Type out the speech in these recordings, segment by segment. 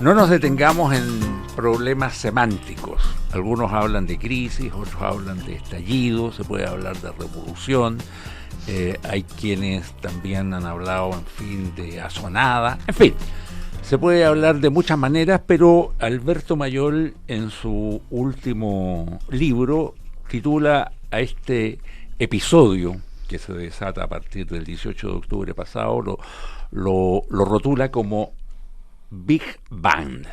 No nos detengamos en problemas semánticos. Algunos hablan de crisis, otros hablan de estallido, se puede hablar de revolución. Hay quienes también han hablado, en fin, de asonada. En fin, se puede hablar de muchas maneras, pero Alberto Mayol, en su último libro, titula a este episodio que se desata a partir del 18 de octubre pasado, lo rotula como Big Bang.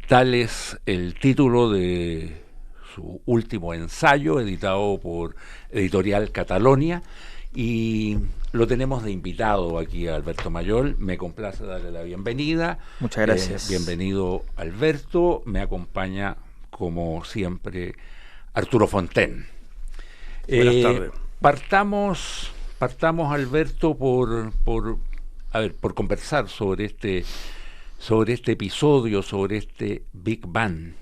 Tal es el título de su último ensayo, editado por Editorial Catalonia, y lo tenemos de invitado aquí a Alberto Mayol. Me complace darle la bienvenida. Muchas gracias. Bienvenido, Alberto. Me acompaña, como siempre, Arturo Fonten. Buenas tardes. Partamos, Alberto, por conversar sobre este episodio, sobre este Big Bang.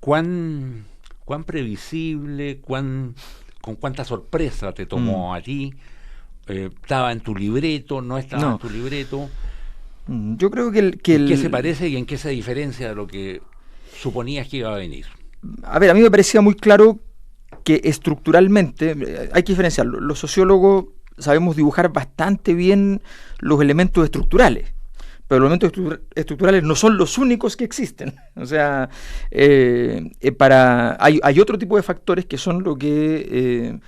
¿Cuán previsible, con cuánta sorpresa te tomó a ti? ¿Estaba en tu libreto? ¿No estaba en tu libreto? Yo creo que ¿En qué se parece y en qué se diferencia de lo que suponías que iba a venir? A ver, a mí me parecía muy claro que estructuralmente, hay que diferenciar, los sociólogos sabemos dibujar bastante bien los elementos estructurales, pero los elementos estructurales no son los únicos que existen. O sea, hay otro tipo de factores que son lo que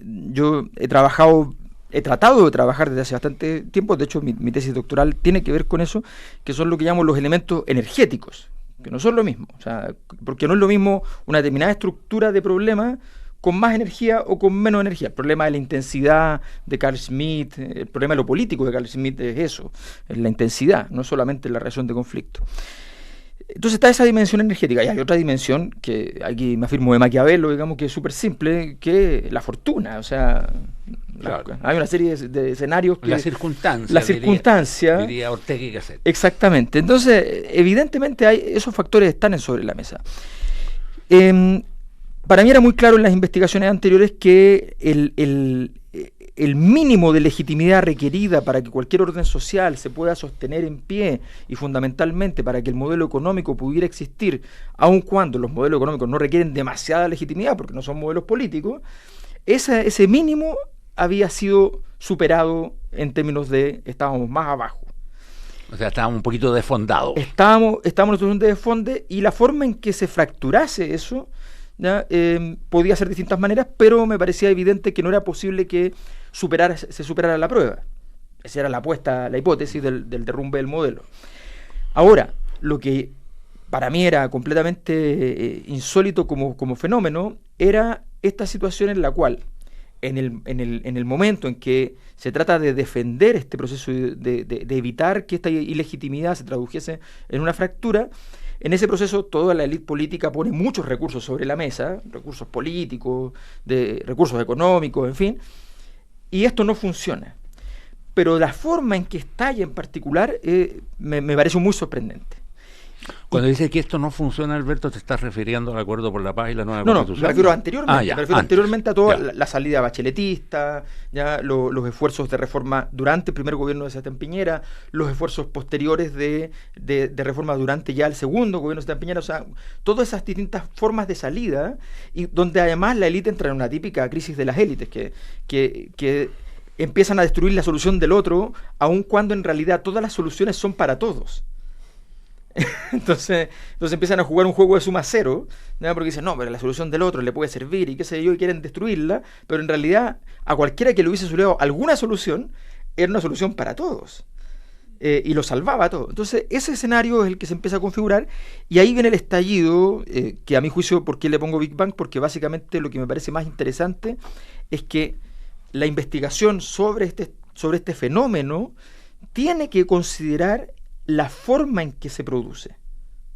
yo he tratado de trabajar desde hace bastante tiempo. De hecho, mi tesis doctoral tiene que ver con eso, que son lo que llamo los elementos energéticos, que no son lo mismo. O sea, porque no es lo mismo una determinada estructura de problema con más energía o con menos energía. El problema de la intensidad de Carl Schmitt, el problema de lo político de Carl Schmitt es eso, es la intensidad, no solamente la relación de conflicto. Entonces está esa dimensión energética, y hay otra dimensión que aquí me afirmo de Maquiavelo, digamos, que es súper simple, que la fortuna. O sea, claro, hay una serie de escenarios que... La circunstancia, diría Ortega y Gasset. Exactamente. Entonces, evidentemente esos factores están sobre la mesa. Para mí era muy claro en las investigaciones anteriores que el mínimo de legitimidad requerida para que cualquier orden social se pueda sostener en pie, y fundamentalmente para que el modelo económico pudiera existir, aun cuando los modelos económicos no requieren demasiada legitimidad porque no son modelos políticos, ese mínimo había sido superado en términos de estábamos más abajo. O sea, estábamos un poquito desfondados. Estábamos en una situación de desfonde, y la forma en que se fracturase eso podía ser de distintas maneras, pero me parecía evidente que no era posible que se superara la prueba. Esa era la hipótesis del derrumbe del modelo. Ahora, lo que para mí era completamente insólito como fenómeno era esta situación en la cual, en el momento en que se trata de defender este proceso, de evitar que esta ilegitimidad se tradujese en una fractura, en ese proceso toda la élite política pone muchos recursos sobre la mesa, recursos políticos, recursos económicos, en fin, y esto no funciona. Pero la forma en que estalla en particular me pareció muy sorprendente. Cuando dices que esto no funciona, Alberto, ¿te estás refiriendo al Acuerdo por la Paz y la nueva Constitución? No, me refiero anteriormente a toda la salida bacheletista, ya los esfuerzos de reforma durante el primer gobierno de Sebastián Piñera, los esfuerzos posteriores de reforma durante ya el segundo gobierno de Sebastián Piñera. O sea, todas esas distintas formas de salida, y donde además la élite entra en una típica crisis de las élites, que empiezan a destruir la solución del otro, aun cuando en realidad todas las soluciones son para todos. Entonces empiezan a jugar un juego de suma cero, ¿no? Porque dicen, no, pero la solución del otro le puede servir y qué sé yo, y quieren destruirla, pero en realidad a cualquiera que le hubiese solucionado alguna solución, era una solución para todos, y lo salvaba todo. Entonces ese escenario es el que se empieza a configurar, y ahí viene el estallido, que a mi juicio, ¿por qué le pongo Big Bang? Porque básicamente lo que me parece más interesante es que la investigación sobre este fenómeno tiene que considerar la forma en que se produce.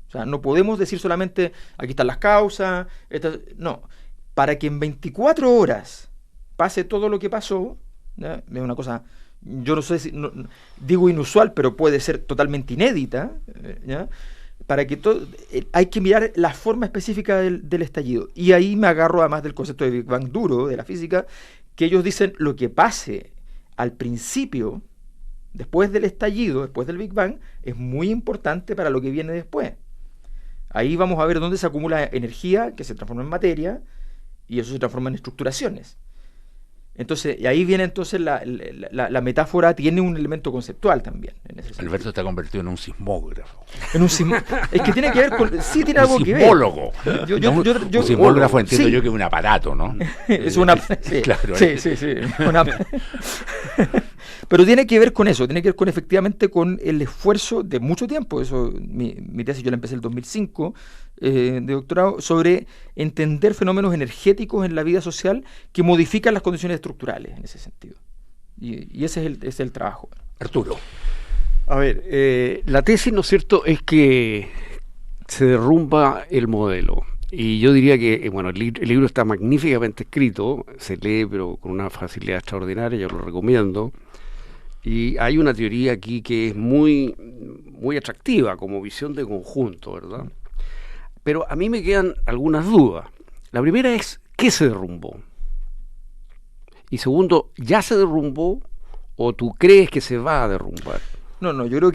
O sea, no podemos decir solamente, aquí están las causas, no. Para que en 24 horas pase todo lo que pasó, ¿ya? Es una cosa, yo no sé si, digo inusual, pero puede ser totalmente inédita, ¿ya? Para que hay que mirar la forma específica del estallido. Y ahí me agarro además del concepto de Big Bang duro, de la física, que ellos dicen lo que pase al principio después del estallido, después del Big Bang, es muy importante para lo que viene después. Ahí vamos a ver dónde se acumula energía que se transforma en materia y eso se transforma en estructuraciones. Entonces, y ahí viene entonces la metáfora, tiene un elemento conceptual también. En ese Alberto está convertido en un sismógrafo. Es que tiene que ver con... Sí, tiene algo que ver. Sismólogo. Un sismógrafo entiendo yo que es un aparato, ¿no? Es una... Sí, claro, sí. Pero tiene que ver con eso, tiene que ver con efectivamente con el esfuerzo de mucho tiempo. Eso, mi tesis yo la empecé en el 2005, de doctorado, sobre entender fenómenos energéticos en la vida social que modifican las condiciones estructurales en ese sentido. Y ese es el trabajo. Arturo. A ver, la tesis, ¿no es cierto?, es que se derrumba el modelo. Y yo diría que, bueno, el libro está magníficamente escrito, se lee pero con una facilidad extraordinaria, yo lo recomiendo. Y hay una teoría aquí que es muy, muy atractiva como visión de conjunto, ¿verdad? Pero a mí me quedan algunas dudas. La primera es, ¿qué se derrumbó? Y segundo, ¿ya se derrumbó o tú crees que se va a derrumbar? No, yo creo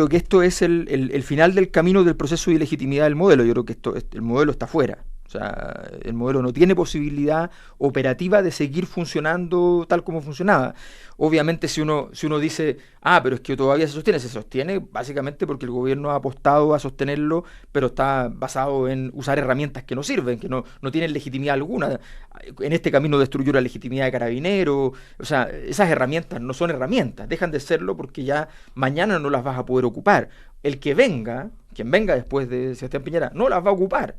que esto es el final del camino del proceso de ilegitimidad del modelo. Yo creo que el modelo está fuera. O sea, el modelo no tiene posibilidad operativa de seguir funcionando tal como funcionaba. Obviamente si uno dice, pero es que todavía se sostiene básicamente porque el gobierno ha apostado a sostenerlo, pero está basado en usar herramientas que no sirven, que no tienen legitimidad alguna. En este camino destruyó la legitimidad de Carabineros. O sea, esas herramientas no son herramientas, dejan de serlo porque ya mañana no las vas a poder ocupar. Quien venga después de Sebastián Piñera, no las va a ocupar.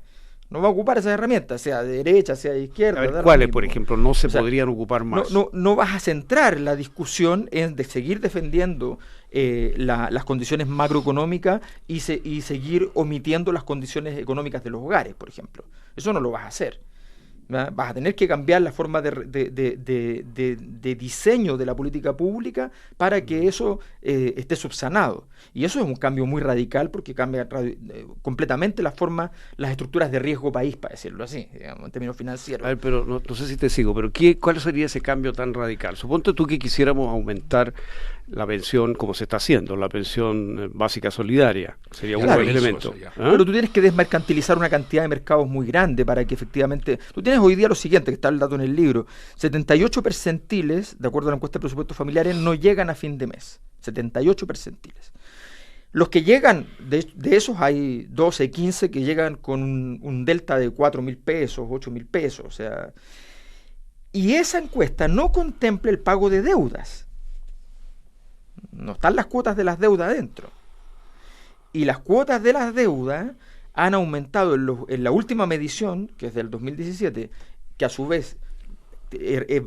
No va a ocupar esas herramientas, sea de derecha, sea de izquierda. A ver, ¿cuáles, por ejemplo, no se podrían ocupar más? No vas a centrar la discusión en de seguir defendiendo las condiciones macroeconómicas y seguir omitiendo las condiciones económicas de los hogares, por ejemplo. Eso no lo vas a hacer. ¿Verdad? Vas a tener que cambiar la forma de diseño de la política pública para que eso esté subsanado. Y eso es un cambio muy radical porque cambia completamente las estructuras de riesgo país, para decirlo así, digamos, en términos financieros. A ver, pero no sé si te sigo, pero ¿cuál sería ese cambio tan radical? Suponte tú que quisiéramos aumentar la pensión como se está haciendo, la pensión básica solidaria, sería un buen elemento. Pero tú tienes que desmercantilizar una cantidad de mercados muy grande para que efectivamente... Tú tienes hoy día lo siguiente, que está el dato en el libro, 78 percentiles, de acuerdo a la encuesta de presupuestos familiares, no llegan a fin de mes. 78 percentiles. Los que llegan, de esos hay 12, 15 que llegan con un delta de 4.000 pesos, 8.000 pesos, o sea... Y esa encuesta no contempla el pago de deudas. No están las cuotas de las deudas dentro. Y las cuotas de las deudas han aumentado en la última medición, que es del 2017, que a su vez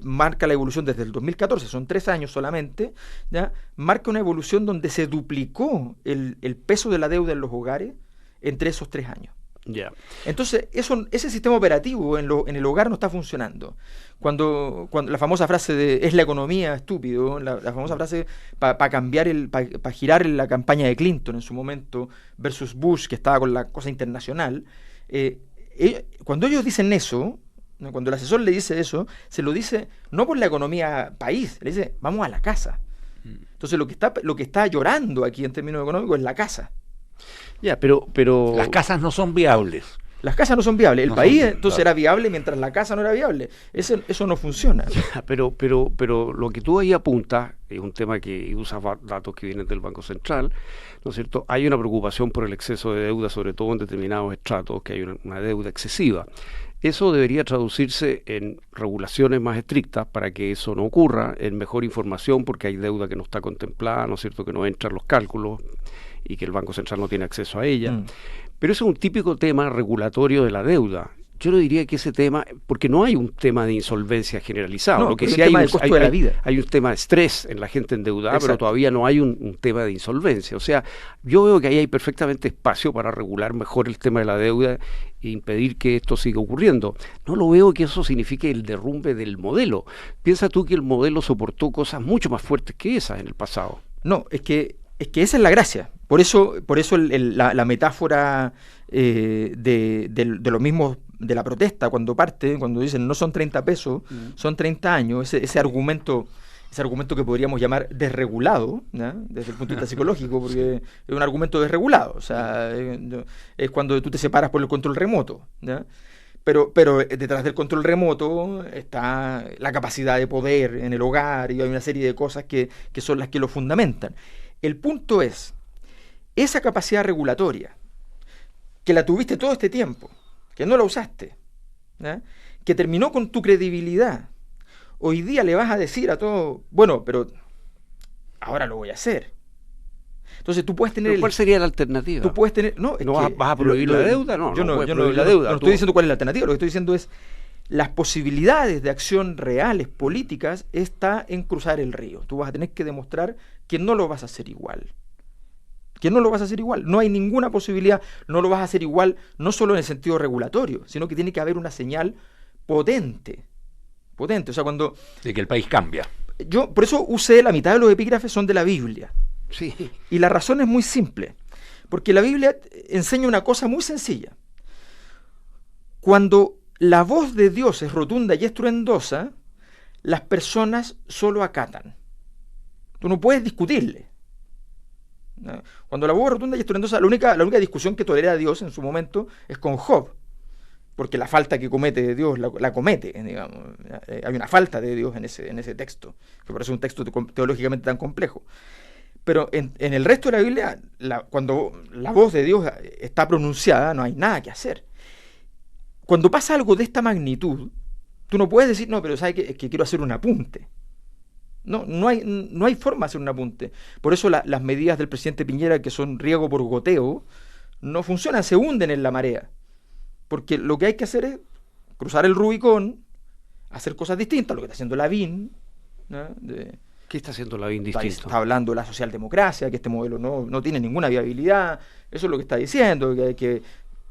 marca la evolución desde el 2014, son 3 años solamente, ¿ya? Marca una evolución donde se duplicó el peso de la deuda en los hogares entre esos 3 años. Yeah. Entonces, ese sistema operativo en el hogar no está funcionando. Cuando la famosa frase de ¿es la economía estúpido? La famosa frase para girar la campaña de Clinton en su momento versus Bush, que estaba con la cosa internacional, cuando ellos dicen eso, ¿no? Cuando el asesor le dice eso, se lo dice no por la economía país, le dice vamos a la casa. Entonces lo que está llorando aquí en términos económicos es la casa. Ya, pero las casas no son viables. Las casas no son viables. El país entonces era viable mientras la casa no era viable. Eso no funciona. Pero lo que tú ahí apuntas es un tema que usa datos que vienen del Banco Central, ¿no es cierto? Hay una preocupación por el exceso de deuda, sobre todo en determinados estratos, que hay una deuda excesiva. Eso debería traducirse en regulaciones más estrictas para que eso no ocurra, en mejor información porque hay deuda que no está contemplada, ¿no es cierto?, que no entra en los cálculos y que el Banco Central no tiene acceso a ella. Pero eso es un típico tema regulatorio de la deuda. Yo no diría que ese tema, porque no hay un tema de insolvencia generalizado, no, lo que sí hay hay un tema de estrés en la gente endeudada, Exacto. Pero todavía no hay un tema de insolvencia. O sea, yo veo que ahí hay perfectamente espacio para regular mejor el tema de la deuda e impedir que esto siga ocurriendo. No lo veo que eso signifique el derrumbe del modelo. Piensa tú que el modelo soportó cosas mucho más fuertes que esas en el pasado. No, es que esa es la gracia. Por eso la metáfora de lo mismo de la protesta cuando dicen no son 30 pesos, son 30 años, ese argumento ese argumento que podríamos llamar desregulado, ¿no? Desde el punto de vista psicológico, porque es un argumento desregulado, o sea, es cuando tú te separas por el control remoto, ¿no? Pero detrás del control remoto está la capacidad de poder en el hogar y hay una serie de cosas que son las que lo fundamentan. El punto es, esa capacidad regulatoria, que la tuviste todo este tiempo, que no la usaste, ¿no? Que terminó con tu credibilidad, hoy día le vas a decir a todo, bueno, pero ahora lo voy a hacer. Entonces tú puedes tener... ¿Cuál sería la alternativa? Tú puedes tener... No, ¿No vas a prohibir la deuda? No, yo no estoy diciendo cuál es la alternativa, lo que estoy diciendo es las posibilidades de acción reales, políticas, está en cruzar el río. Tú vas a tener que demostrar que no lo vas a hacer igual. Que no lo vas a hacer igual. No hay ninguna posibilidad, no lo vas a hacer igual, no solo en el sentido regulatorio, sino que tiene que haber una señal potente. O sea, cuando... De que el país cambia. Yo, por eso usé la mitad de los epígrafes son de la Biblia. Sí. Y la razón es muy simple, porque la Biblia enseña una cosa muy sencilla. Cuando la voz de Dios es rotunda y estruendosa, las personas solo acatan. Tú no puedes discutirle. ¿No? Cuando la voz es rotunda y estruendosa, la única discusión que tolera Dios en su momento es con Job, porque la falta que comete Dios la comete, digamos. Hay una falta de Dios en ese texto, que por eso es un texto teológicamente tan complejo. Pero en el resto de la Biblia, cuando la voz de Dios está pronunciada, no hay nada que hacer. Cuando pasa algo de esta magnitud, tú no puedes decir, no, pero ¿sabes qué? Es que quiero hacer un apunte. No hay forma de hacer un apunte. Por eso las medidas del presidente Piñera, que son riego por goteo, no funcionan, se hunden en la marea. Porque lo que hay que hacer es cruzar el Rubicón, hacer cosas distintas, lo que está haciendo Lavín, ¿no? ¿Qué está haciendo Lavín distinto? Está hablando de la socialdemocracia, que este modelo no tiene ninguna viabilidad. Eso es lo que está diciendo, que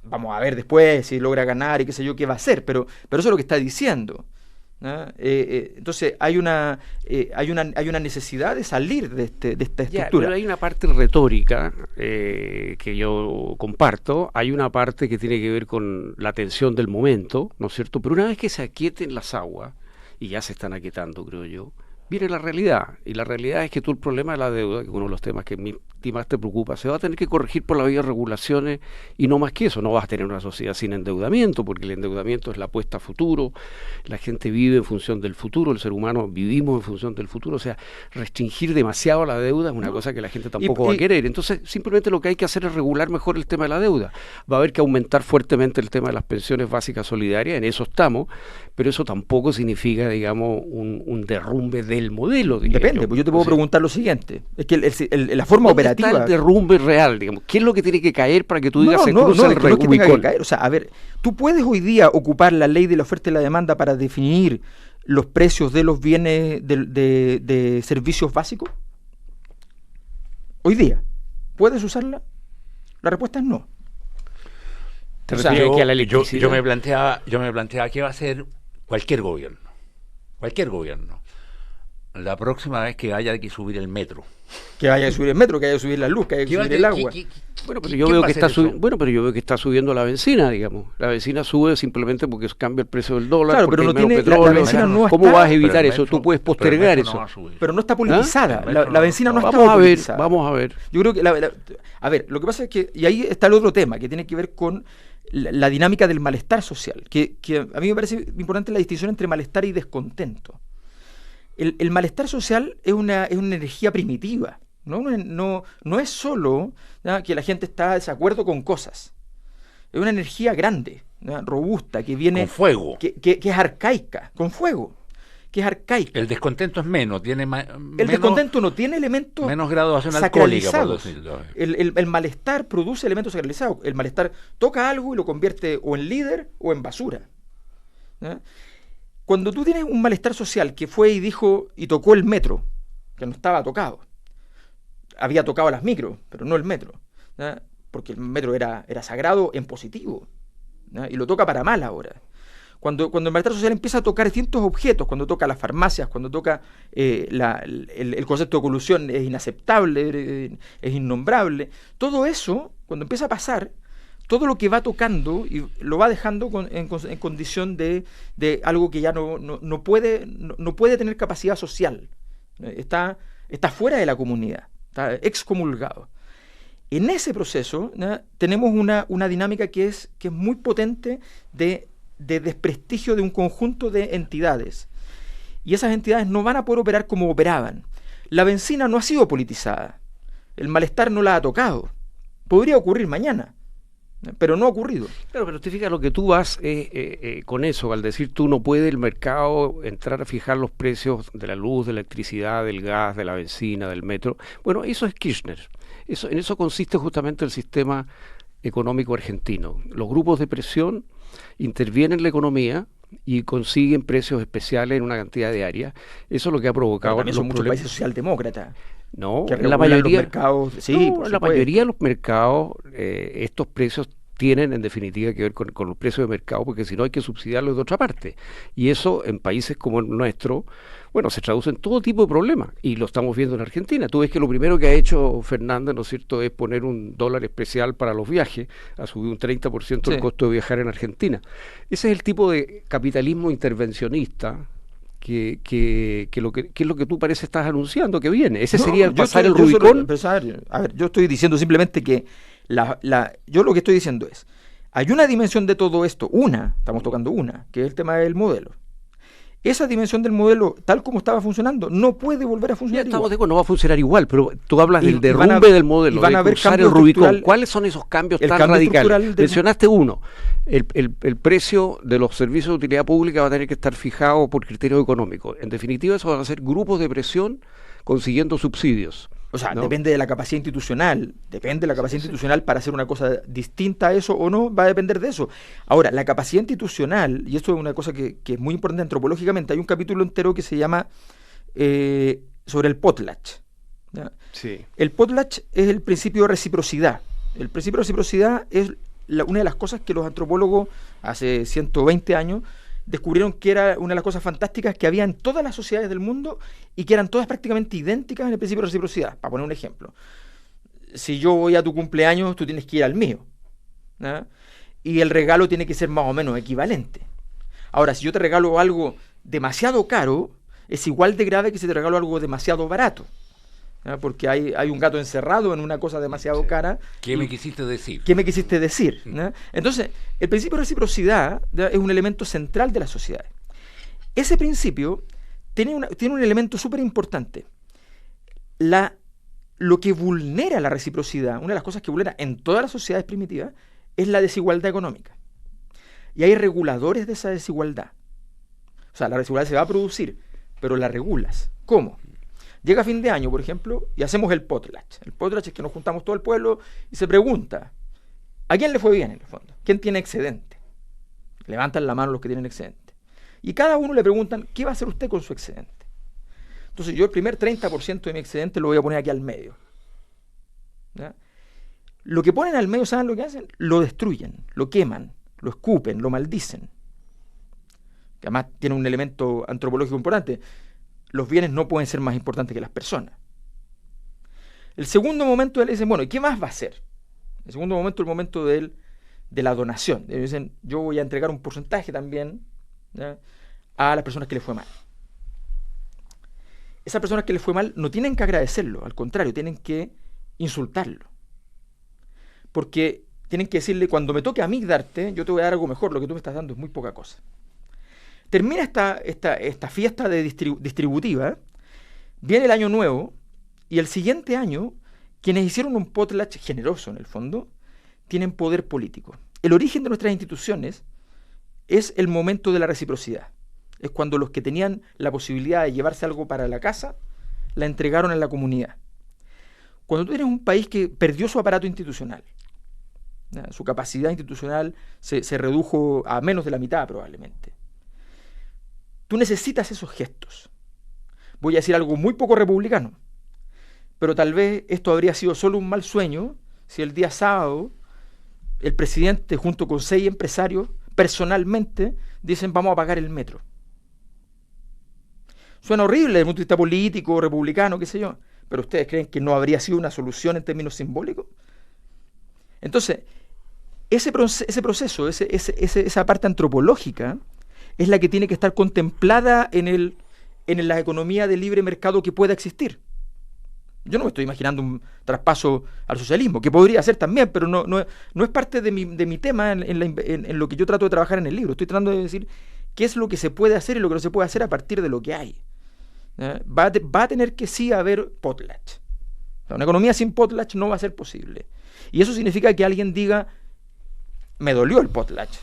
vamos a ver después si logra ganar y qué sé yo qué va a hacer, pero eso es lo que está diciendo, ¿no? Entonces hay una necesidad de salir de esta estructura. Pero hay una parte retórica que yo comparto, hay una parte que tiene que ver con la tensión del momento, ¿no es cierto? Pero una vez que se aquieten las aguas, y ya se están aquietando, creo yo, viene la realidad, y la realidad es que tú el problema de la deuda, que es uno de los temas que más te preocupa, se va a tener que corregir por la vía de regulaciones y no más que eso. No vas a tener una sociedad sin endeudamiento, porque el endeudamiento es la apuesta a futuro, la gente vive en función del futuro, el ser humano vivimos en función del futuro, o sea, restringir demasiado la deuda es una cosa que la gente tampoco va a querer. Entonces, simplemente lo que hay que hacer es regular mejor el tema de la deuda. Va a haber que aumentar fuertemente el tema de las pensiones básicas solidarias, en eso estamos, pero eso tampoco significa, digamos, un derrumbe del modelo. Depende, pues yo te puedo preguntar lo siguiente, es que la forma operativa... ¿Dónde está el derrumbe real, digamos? ¿Qué es lo que tiene que caer para que tú digas se cruza el Rubicón? Que tenga que caer. O sea, a ver, ¿tú puedes hoy día ocupar la ley de la oferta y la demanda para definir los precios de los bienes de servicios básicos? Hoy día, ¿puedes usarla? La respuesta es no. Yo me planteaba qué va a hacer cualquier gobierno. La próxima vez que haya que subir el metro. Que haya que subir el metro, que haya que subir la luz, que haya que subir el agua. Bueno, pero yo veo que está subiendo la benzina, digamos. La benzina sube simplemente porque cambia el precio del dólar, claro, porque pero no hay menos tiene, petróleo. la benzina no ¿Cómo está, vas a evitar eso? Tú puedes postergar eso. Pero no está politizada. La benzina no está politizada. Vamos a ver. Yo creo que a ver, lo que pasa es que, y ahí está el otro tema, que tiene que ver con la dinámica del malestar social, que a mí me parece importante la distinción entre malestar y descontento. El malestar social es una energía primitiva, no es solo, ¿no?, que la gente está de desacuerdo con cosas. Es una energía grande, ¿no?, robusta, que viene... Con fuego. Que es arcaica, con fuego, que es arcaica. El descontento es menos, tiene el descontento no tiene elementos menos graduación alcohólica, por decirlo. El malestar produce elementos sacralizados. El malestar toca algo y lo convierte o en líder o en basura, ¿no? Cuando tú tienes un malestar social que fue y dijo y tocó el metro, que no estaba tocado, había tocado las micros, pero no el metro, ¿no?, porque el metro era sagrado en positivo, ¿no?, y lo toca para mal ahora. Cuando el malestar social empieza a tocar distintos objetos, cuando toca las farmacias, cuando toca el concepto de colusión es inaceptable, es innombrable, todo eso, cuando empieza a pasar, todo lo que va tocando y lo va dejando en condición de algo que ya no puede tener capacidad social, Está fuera de la comunidad, está excomulgado. En ese proceso, ¿no?, tenemos una dinámica que es muy potente de desprestigio de un conjunto de entidades. Y esas entidades no van a poder operar como operaban. La bencina no ha sido politizada. El malestar no la ha tocado. Podría ocurrir mañana, pero no ha ocurrido. Claro, pero te fijas, lo que tú vas con eso, al decir tú no puede el mercado entrar a fijar los precios de la luz, de la electricidad, del gas, de la benzina, del metro. Bueno, eso es Kirchner. En eso consiste justamente el sistema económico argentino. Los grupos de presión intervienen en la economía y consiguen precios especiales en una cantidad de áreas. Eso es lo que ha provocado. Pero también son muchos países socialdemócratas. No, que la mayoría, los mercados, sí, no, la mayoría de los mercados, estos precios tienen en definitiva que ver con los precios de mercado, porque si no hay que subsidiarlos de otra parte. Y eso en países como el nuestro, bueno, se traduce en todo tipo de problemas, y lo estamos viendo en Argentina. Tú ves que lo primero que ha hecho Fernández, ¿no es cierto?, es poner un dólar especial para los viajes, ha subido un 30% el costo de viajar en Argentina. Ese es el tipo de capitalismo intervencionista que es lo que tú parece estás anunciando que viene. Ese sería el pasar el Rubicón. A ver, yo estoy diciendo simplemente que yo lo que estoy diciendo es, hay una dimensión de todo esto, estamos tocando una, que es el tema del modelo. Esa dimensión del modelo, tal como estaba funcionando, no puede volver a funcionar igual. No va a funcionar igual, pero tú hablas del derrumbe del modelo, van a de cruzar el Rubicón. ¿Cuáles son esos cambios tan radicales? Mencionaste uno. El precio de los servicios de utilidad pública va a tener que estar fijado por criterios económicos. En definitiva, eso van a ser grupos de presión consiguiendo subsidios. O sea, ¿no? Depende de la capacidad institucional. Para hacer una cosa distinta a eso o no, va a depender de eso. Ahora, la capacidad institucional, y esto es una cosa que es muy importante antropológicamente, hay un capítulo entero que se llama sobre el potlatch. ¿Ya? Sí. El potlatch es el principio de reciprocidad. El principio de reciprocidad es una de las cosas que los antropólogos hace 120 años descubrieron que era una de las cosas fantásticas que había en todas las sociedades del mundo y que eran todas prácticamente idénticas en el principio de reciprocidad. Para poner un ejemplo, si yo voy a tu cumpleaños, tú tienes que ir al mío, ¿no? Y el regalo tiene que ser más o menos equivalente. Ahora, si yo te regalo algo demasiado caro, es igual de grave que si te regalo algo demasiado barato, ¿no? Porque hay un gato encerrado en una cosa demasiado cara. ¿Qué me quisiste decir? ¿Qué me quisiste decir? ¿No? Entonces, el principio de reciprocidad, ¿no?, es un elemento central de las sociedades. Ese principio tiene un elemento súper importante. Lo que vulnera la reciprocidad, una de las cosas que vulnera en todas las sociedades primitivas, es la desigualdad económica. Y hay reguladores de esa desigualdad. O sea, la desigualdad se va a producir, pero la regulas. ¿Cómo? Llega fin de año, por ejemplo, y hacemos el potlatch. El potlatch es que nos juntamos todo el pueblo y se pregunta, ¿a quién le fue bien en el fondo? ¿Quién tiene excedente? Levantan la mano los que tienen excedente. Y cada uno le preguntan, ¿qué va a hacer usted con su excedente? Entonces yo el primer 30% de mi excedente lo voy a poner aquí al medio. ¿Ya? Lo que ponen al medio, ¿saben lo que hacen? Lo destruyen, lo queman, lo escupen, lo maldicen. Que además tiene un elemento antropológico importante. Los bienes no pueden ser más importantes que las personas. El segundo momento, él dice, bueno, ¿y qué más va a hacer? El segundo momento, el momento de la donación. Ellos dicen, yo voy a entregar un porcentaje también, ¿ya?, a las personas que les fue mal. Esas personas que les fue mal no tienen que agradecerlo, al contrario, tienen que insultarlo. Porque tienen que decirle, cuando me toque a mí darte, yo te voy a dar algo mejor, lo que tú me estás dando es muy poca cosa. Termina esta fiesta distributiva, viene el año nuevo, y el siguiente año, quienes hicieron un potlatch generoso en el fondo, tienen poder político. El origen de nuestras instituciones es el momento de la reciprocidad. Es cuando los que tenían la posibilidad de llevarse algo para la casa, la entregaron a la comunidad. Cuando tú eres un país que perdió su aparato institucional, ¿ya?, su capacidad institucional se redujo a menos de la mitad probablemente. Tú necesitas esos gestos. Voy a decir algo muy poco republicano, pero tal vez esto habría sido solo un mal sueño si el día sábado el presidente junto con 6 empresarios personalmente dicen vamos a pagar el metro. Suena horrible desde el punto de vista político, republicano, qué sé yo, pero ¿ustedes creen que no habría sido una solución en términos simbólicos? Entonces, ese proceso, esa parte antropológica, es la que tiene que estar contemplada en en la economía de libre mercado que pueda existir. Yo no me estoy imaginando un traspaso al socialismo, que podría ser también, pero no es parte de mi tema en lo que yo trato de trabajar en el libro. Estoy tratando de decir qué es lo que se puede hacer y lo que no se puede hacer a partir de lo que hay. Va a tener que sí haber potlatch. O sea, una economía sin potlatch no va a ser posible. Y eso significa que alguien diga, me dolió el potlatch.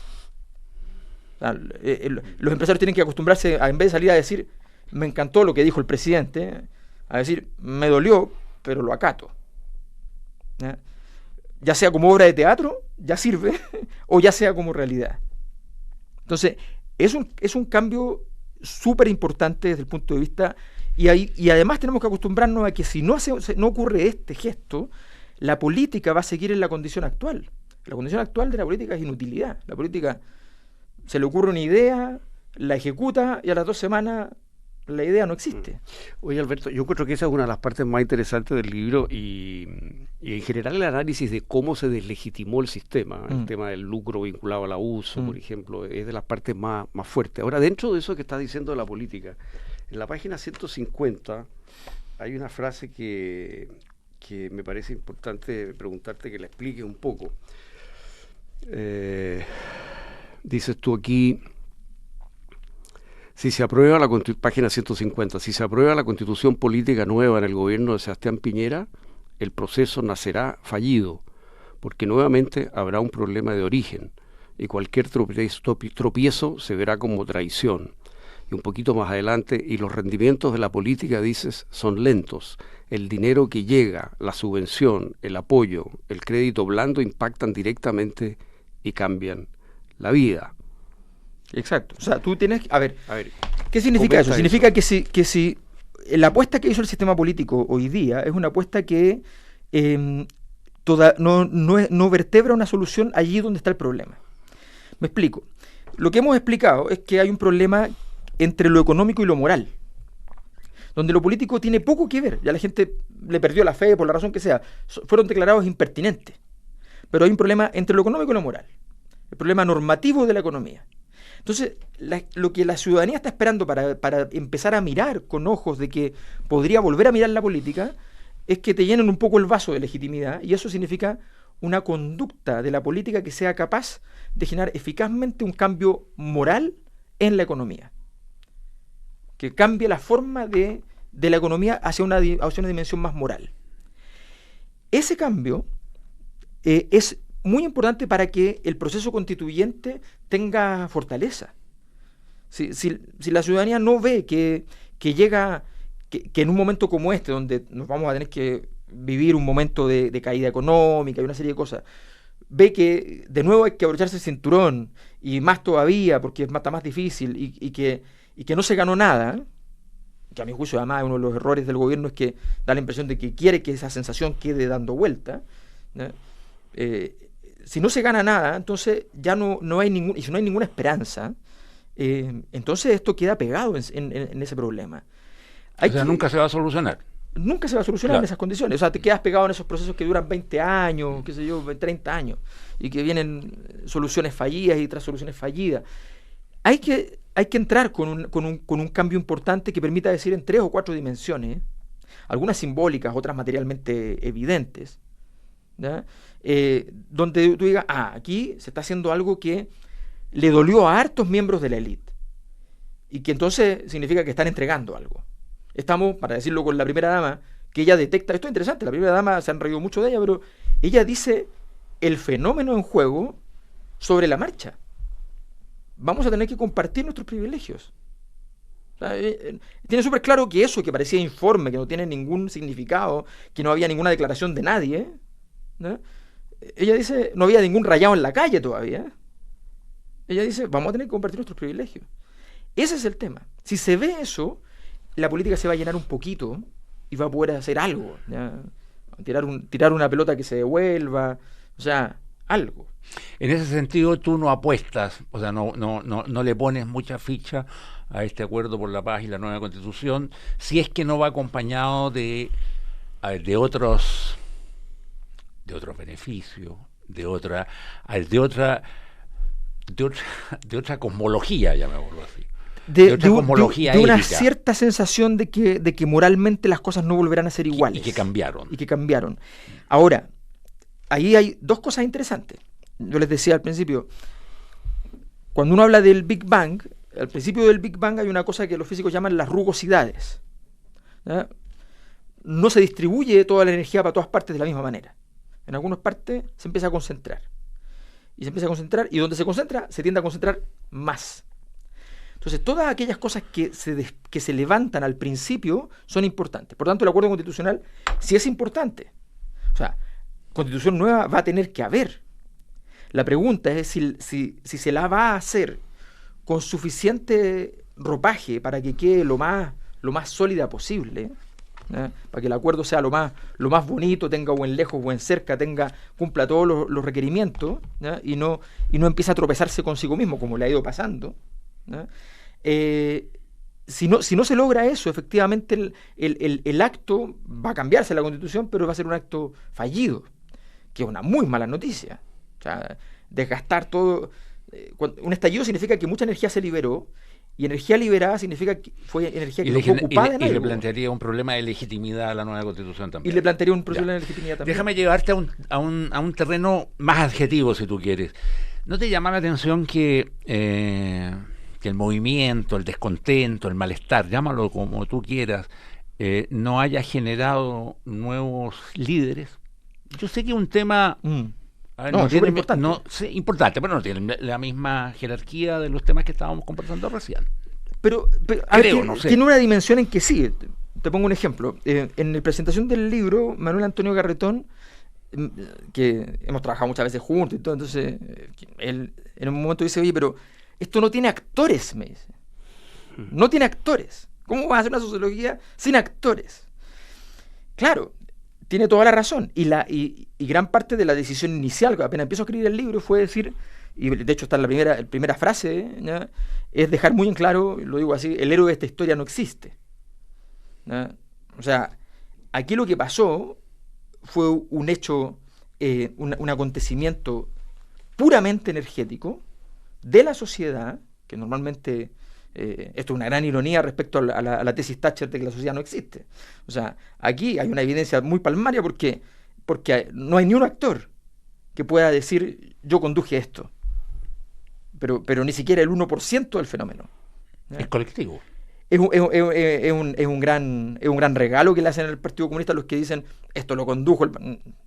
O sea, los empresarios tienen que acostumbrarse a, en vez de salir a decir, me encantó lo que dijo el presidente, a decir, me dolió, pero lo acato. Ya sea como obra de teatro, ya sirve, o ya sea como realidad. Entonces, es un cambio súper importante desde el punto de vista, y además tenemos que acostumbrarnos a que si no ocurre este gesto, la política va a seguir en la condición actual. La condición actual de la política es inutilidad. La política se le ocurre una idea, la ejecuta y a las 2 semanas la idea no existe. Oye, Alberto, yo creo que esa es una de las partes más interesantes del libro y en general el análisis de cómo se deslegitimó el sistema, el tema del lucro vinculado al abuso, por ejemplo, es de las partes más fuertes. Ahora, dentro de eso que estás diciendo de la política, en la página 150 hay una frase que me parece importante preguntarte que la expliques un poco. Dices tú aquí, si se aprueba página 150, si se aprueba la constitución política nueva en el gobierno de Sebastián Piñera, el proceso nacerá fallido, porque nuevamente habrá un problema de origen y cualquier tropiezo se verá como traición. Y un poquito más adelante, y los rendimientos de la política, dices, son lentos. El dinero que llega, la subvención, el apoyo, el crédito blando impactan directamente y cambian la vida. Exacto. O sea, tú tienes... A ver, ¿qué significa eso? Significa que si la apuesta que hizo el sistema político hoy día es una apuesta que no vertebra una solución allí donde está el problema. Me explico. Lo que hemos explicado es que hay un problema entre lo económico y lo moral, donde lo político tiene poco que ver. Ya la gente le perdió la fe por la razón que sea. Fueron declarados impertinentes. Pero hay un problema entre lo económico y lo moral. El problema normativo de la economía. Entonces, lo que la ciudadanía está esperando para empezar a mirar con ojos de que podría volver a mirar la política, es que te llenen un poco el vaso de legitimidad, y eso significa una conducta de la política que sea capaz de generar eficazmente un cambio moral en la economía. Que cambie la forma de la economía hacia una dimensión más moral. Ese cambio es muy importante para que el proceso constituyente tenga fortaleza. Si la ciudadanía no ve que en un momento como este, donde nos vamos a tener que vivir un momento de caída económica y una serie de cosas, ve que de nuevo hay que abrocharse el cinturón, y más todavía porque está más difícil, y que no se ganó nada, que a mi juicio además uno de los errores del gobierno es que da la impresión de que quiere que esa sensación quede dando vuelta, ¿no? Si no se gana nada, entonces ya no hay y si no hay ninguna esperanza, entonces esto queda pegado en ese problema. Nunca se va a solucionar. Nunca se va a solucionar en esas condiciones. O sea, te quedas pegado en esos procesos que duran 20 años, qué sé yo, 30 años, y que vienen soluciones fallidas y tras soluciones fallidas. Hay que entrar con un cambio importante que permita decir en 3 o 4 dimensiones, algunas simbólicas, otras materialmente evidentes, ¿ya? Donde tú digas, aquí se está haciendo algo que le dolió a hartos miembros de la élite, y que entonces significa que están entregando algo. Estamos, para decirlo con la primera dama, que ella detecta, esto es interesante, la primera dama se han reído mucho de ella, pero ella dice el fenómeno en juego sobre la marcha. Vamos a tener que compartir nuestros privilegios. O sea, tiene súper claro que eso que parecía informe, que no tiene ningún significado, que no había ninguna declaración de nadie, ¿no? Ella dice, no había ningún rayado en la calle todavía. Ella dice, vamos a tener que compartir nuestros privilegios. Ese es el tema. Si se ve eso, la política se va a llenar un poquito y va a poder hacer algo, ¿ya? Tirar una pelota que se devuelva, o sea, algo. En ese sentido, tú no apuestas, o sea, no le pones mucha ficha a este acuerdo por la paz y la nueva Constitución, si es que no va acompañado de otros beneficios, de otra cosmología, llamémoslo así. de otra cosmología de una ética. cierta sensación de que moralmente las cosas no volverán a ser iguales. Y que cambiaron. Y que cambiaron. Ahora, ahí hay dos cosas interesantes. Yo les decía al principio, cuando uno habla del Big Bang, al principio del Big Bang hay una cosa que los físicos llaman las rugosidades. ¿Ya? No se distribuye toda la energía para todas partes de la misma manera. En algunas partes se empieza a concentrar. Y se empieza a concentrar, y donde se concentra, se tiende a concentrar más. Entonces, todas aquellas cosas que se levantan al principio son importantes. Por tanto, el acuerdo constitucional sí es importante. O sea, constitución nueva va a tener que haber. La pregunta es si se la va a hacer con suficiente ropaje para que quede lo más sólida posible, para que el acuerdo sea lo más bonito, tenga buen lejos, buen cerca, cumpla todos los requerimientos, y no empiece a tropezarse consigo mismo, como le ha ido pasando. Si no se logra eso, efectivamente el acto va a cambiarse la Constitución, pero va a ser un acto fallido, que es una muy mala noticia. O sea, desgastar todo. Un estallido significa que mucha energía se liberó, y energía liberada significa que fue energía que no fue ocupada en algo. Y le plantearía un problema de legitimidad a la nueva Constitución también. Y le plantearía un problema de legitimidad también. Déjame llevarte a un terreno más adjetivo, si tú quieres. ¿No te llama la atención que el movimiento, el descontento, el malestar, llámalo como tú quieras, no haya generado nuevos líderes? Yo sé que es un tema... No, tiene, importante. Importante, pero no tiene la misma jerarquía de los temas que estábamos conversando recién. Pero tiene una dimensión en que sí. Te pongo un ejemplo. En la presentación del libro, Manuel Antonio Garretón, que hemos trabajado muchas veces juntos y todo, entonces él en un momento dice, oye, pero esto no tiene actores, me dice. No tiene actores. ¿Cómo vas a hacer una sociología sin actores? Claro, tiene toda la razón. Y gran parte de la decisión inicial, apenas empiezo a escribir el libro, fue decir, y de hecho está en la primera frase, ¿ya? Es dejar muy en claro, lo digo así, el héroe de esta historia no existe. ¿Ya? O sea, aquí lo que pasó fue un hecho, un acontecimiento puramente energético de la sociedad, que normalmente... esto es una gran ironía respecto a la tesis Thatcher de que la sociedad no existe. O sea, aquí hay una evidencia muy palmaria porque no hay ni un actor que pueda decir yo conduje esto, pero ni siquiera el 1% del fenómeno. Es colectivo. Es un gran regalo que le hacen al Partido Comunista a los que dicen esto lo condujo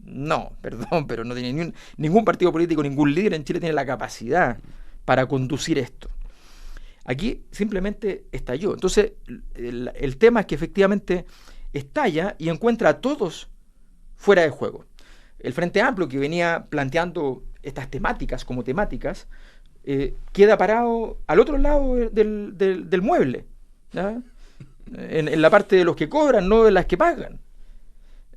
no, perdón, pero no tiene ningún partido político, ningún líder en Chile tiene la capacidad para conducir esto. Aquí simplemente estalló. Entonces, el tema es que efectivamente estalla y encuentra a todos fuera de juego. El Frente Amplio, que venía planteando estas temáticas como temáticas, queda parado al otro lado del mueble, ¿ya? En la parte de los que cobran, no de las que pagan.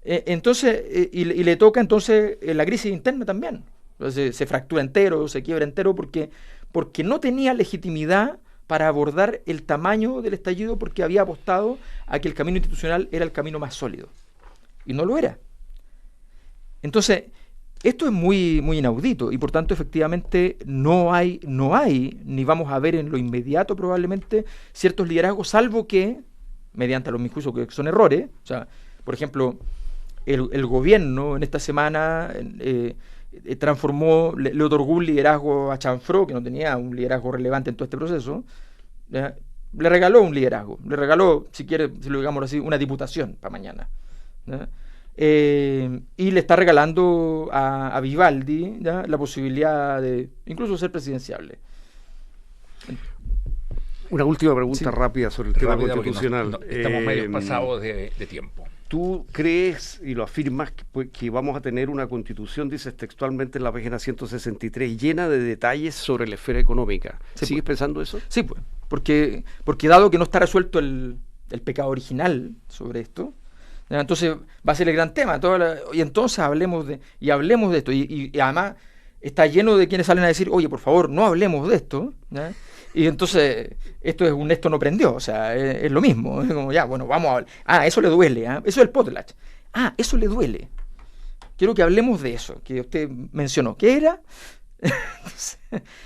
Entonces, y le toca entonces la crisis interna también. Entonces, se fractura entero, se quiebra entero, porque no tenía legitimidad para abordar el tamaño del estallido, porque había apostado a que el camino institucional era el camino más sólido. Y no lo era. Entonces, esto es muy, muy inaudito, y por tanto, efectivamente, no hay, ni vamos a ver en lo inmediato probablemente, ciertos liderazgos, salvo que, mediante los mis juicios que son errores, o sea, por ejemplo, el gobierno en esta semana transformó, le otorgó un liderazgo a Chanfró, que no tenía un liderazgo relevante en todo este proceso, ¿ya? Le regaló un liderazgo, le regaló, si quiere, si lo digamos así, una diputación para mañana, ¿ya? Y le está regalando a Vivaldi, ¿ya? La posibilidad de incluso ser presidenciable. Una última pregunta rápida sobre el tema constitucional. Estamos medio pasados de tiempo. ¿Tú crees y lo afirmas que vamos a tener una constitución, dices textualmente en la página 163, llena de detalles sobre la esfera económica? Sí, ¿Sigues pensando eso? Sí, pues, porque dado que no está resuelto el pecado original sobre esto, ¿ya? Entonces va a ser el gran tema. Y entonces hablemos de esto. Y además está lleno de quienes salen a decir, oye, por favor, no hablemos de esto, ¿ya? Y entonces esto no prendió, o sea, es lo mismo, es como ya, bueno, vamos a hablar. Eso le duele, eso es el potlatch. Eso le duele. Quiero que hablemos de eso, que usted mencionó. ¿Qué era?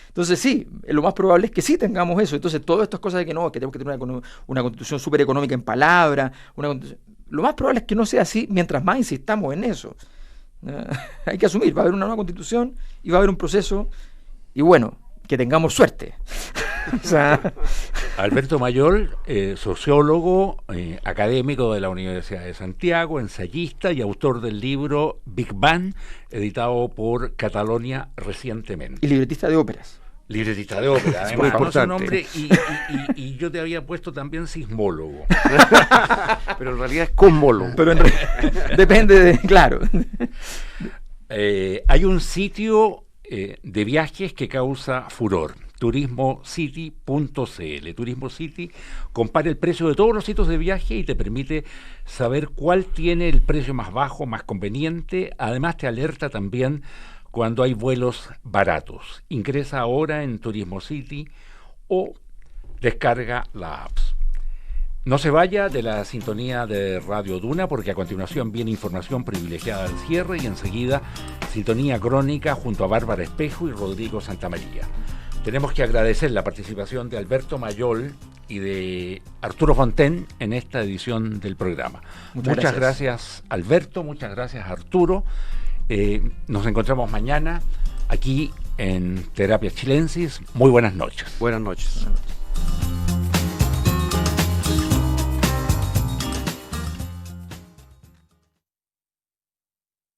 Entonces sí, lo más probable es que sí tengamos eso. Entonces todas estas cosas de que no, que tenemos que tener una constitución súper económica en palabra, lo más probable es que no sea así mientras más insistamos en eso. Hay que asumir, va a haber una nueva constitución y va a haber un proceso, y bueno, que tengamos suerte. O sea, Alberto Mayol, sociólogo, académico de la Universidad de Santiago, ensayista y autor del libro Big Bang, editado por Catalonia recientemente. y libretista de óperas. Libretista de ópera, Muy además, conoce su importante. nombre, y yo te había puesto también sismólogo. Pero en realidad es cosmólogo. Pero depende de, claro. Hay un sitio de viajes que causa furor, turismocity.cl. Turismo City compara el precio de todos los sitios de viaje y te permite saber cuál tiene el precio más bajo, más conveniente. Además te alerta también cuando hay vuelos baratos. Ingresa ahora en Turismo City o descarga la app. No se vaya de la sintonía de Radio Duna, porque a continuación viene información privilegiada al cierre y enseguida sintonía crónica junto a Bárbara Espejo y Rodrigo Santamaría. Tenemos que agradecer la participación de Alberto Mayol y de Arturo Fonten en esta edición del programa. Muchas gracias Alberto, muchas gracias Arturo. Nos encontramos mañana aquí en Terapia Chilensis. Muy buenas noches. Buenas noches.